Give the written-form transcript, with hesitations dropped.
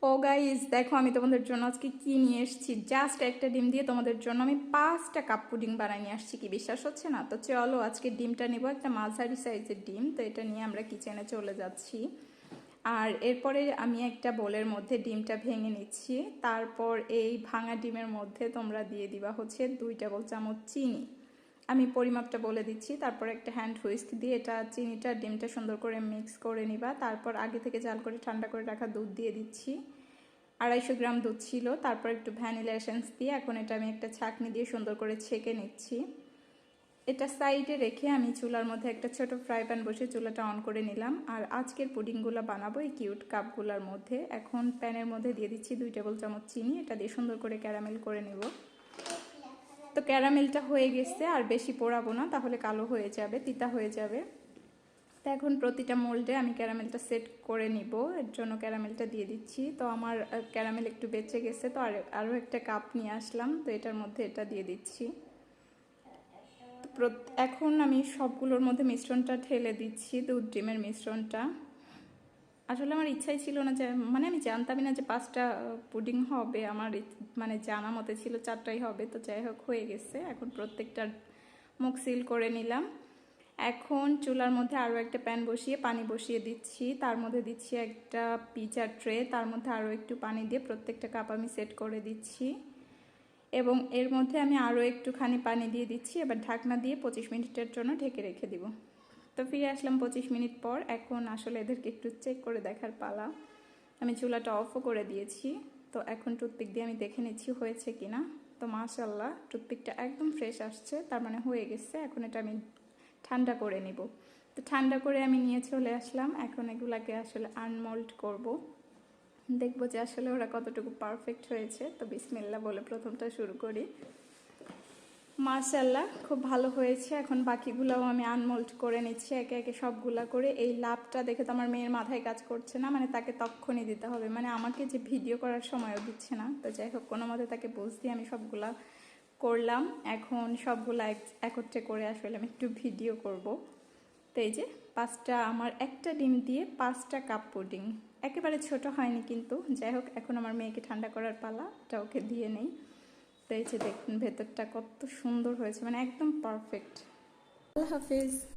ও guys দেখো আমি তোমাদের জন্য আজকে কি নিয়ে এসেছি। জাস্ট একটা ডিম দিয়ে তোমাদের জন্য আমি 5টা কাপ পুডিং বানাই নিয়ে আসছি। কি বিশ্বাস হচ্ছে না? তো চলো আজকে ডিমটা নিব, একটা মাঝারি সাইজের ডিম। তো এটা নিয়ে আমরা কিচেনে চলে যাচ্ছি। আর এরপরে আমি একটা বোলের মধ্যে ডিমটা ভেঙে নিচ্ছি। তারপর এই ভাঙা ডিমের মধ্যে তোমরা দিয়ে দিবা হচ্ছে 2 টেবিল চামচ চিনি। আমি পরিমাপটা বলে দিচ্ছি। তারপর একটা হ্যান্ড হুইস্ক দিয়ে এটা চিনিটা ডিমটা সুন্দর করে মিক্স করে নিবা। তারপর আগে থেকে জাল করে ঠান্ডা করে রাখা দুধ দিয়ে দিচ্ছি। 250 গ্রাম দুধ ছিল। তারপর একটু ভ্যানিলা এসেন্স দিয়ে এখন এটা আমি একটা ছাঁকনি দিয়ে সুন্দর করে ছেঁকে নিচ্ছি। এটা সাইডে রেখে আমি চুলার মধ্যে একটা ছোট ফ্রাই প্যান বসে চুলাটা অন করে নিলাম। আর আজকের পুডিংগুলো বানাবো এই কিউট কাপগুলোর মধ্যে। এখন প্যানের মধ্যে দিয়ে দিচ্ছি 2 টেবিল চামচ চিনি। এটা দিয়ে সুন্দর করে ক্যারামেল করে নেব। তো ক্যারামেলটা হয়ে গেছে, আর বেশি পোড়াবো না, তাহলে কালো হয়ে যাবে, তিতা হয়ে যাবে। তো এখন প্রতিটা মোল্ডে আমি ক্যারামেলটা সেট করে নিব। এর জন্য ক্যারামেলটা দিয়ে দিচ্ছি। তো আমার ক্যারামেল একটু বেঁচে গেছে, তো আরও একটা কাপ নিয়ে আসলাম। তো এটার মধ্যে এটা দিয়ে দিচ্ছি। তো এখন আমি সবগুলোর মধ্যে মিশ্রণটা ঢেলে দিচ্ছি, দুধ ডিমের মিশ্রণটা। আসলে আমার ইচ্ছাই ছিল না যে, মানে আমি জানতামই না যে 5টা পুডিং হবে। আমার মানে জানা মতে ছিল 4টাই হবে। তো যাই হোক হয়ে গেছে। এখন প্রত্যেকটার মুখ সিল করে নিলাম। এখন চুলার মধ্যে আরও একটা প্যান বসিয়ে পানি বসিয়ে দিচ্ছি। তার মধ্যে দিচ্ছি একটা পিচার ট্রে। তার মধ্যে আরও একটু পানি দিয়ে প্রত্যেকটা কাপ আমি সেট করে দিচ্ছি। এবং এর মধ্যে আমি আরও একটুখানি পানি দিয়ে দিচ্ছি। এবার ঢাকনা দিয়ে 25 মিনিটের জন্য ঢেকে রেখে দিব। তো ফিরে আসলাম 25 মিনিট পর। এখন আসলে এদেরকে একটু চেক করে দেখার পালা। আমি চুলাটা অফও করে দিয়েছি। তো এখন টুথপিক দিয়ে আমি দেখে নিচ্ছি হয়েছে কিনা। তো মাশাল্লাহ টুথপিকটা একদম ফ্রেশ আসছে, তার মানে হয়ে গেছে। এখন এটা আমি ঠান্ডা করে নিব। তো ঠান্ডা করে আমি নিয়ে চলে আসলাম। এখন এগুলাকে আসলে আনমোল্ড করব, দেখবো যে আসলে ওরা কতটুকু পারফেক্ট হয়েছে। তো বিসমিল্লাহ বলে প্রথমটা শুরু করি। মাশাল্লাহ খুব ভালো হয়েছে। এখন বাকিগুলোও আমি আনমোল্ড করে নিচ্ছি একে একে সবগুলা করে। এই লাভটা দেখে তো আমার মেয়ের মাথায় কাজ করছে না, মানে তাকে তক্ষণই দিতে হবে, মানে আমাকে যে ভিডিও করার সময়ও দিচ্ছে না। তো যাই হোক কোনো মতে তাকে বুঝ দিয়ে আমি সবগুলা করলাম। এখন সবগুলা একত্রে করে আসলে আমি একটু ভিডিও করব। তো এই যে 5টা, আমার একটা ডিম দিয়ে 5টা কাপ পুডিং। একেবারে ছোট হয়নি কিন্তু। যাই হোক এখন আমার মেয়েকে ঠান্ডা করার পালা, এটা ওকে দিয়ে নেই। তো এই যে দেখুন ভেতরটা কত সুন্দর হয়েছে, মানে একদম পারফেক্ট। আল্লাহ হাফিজ।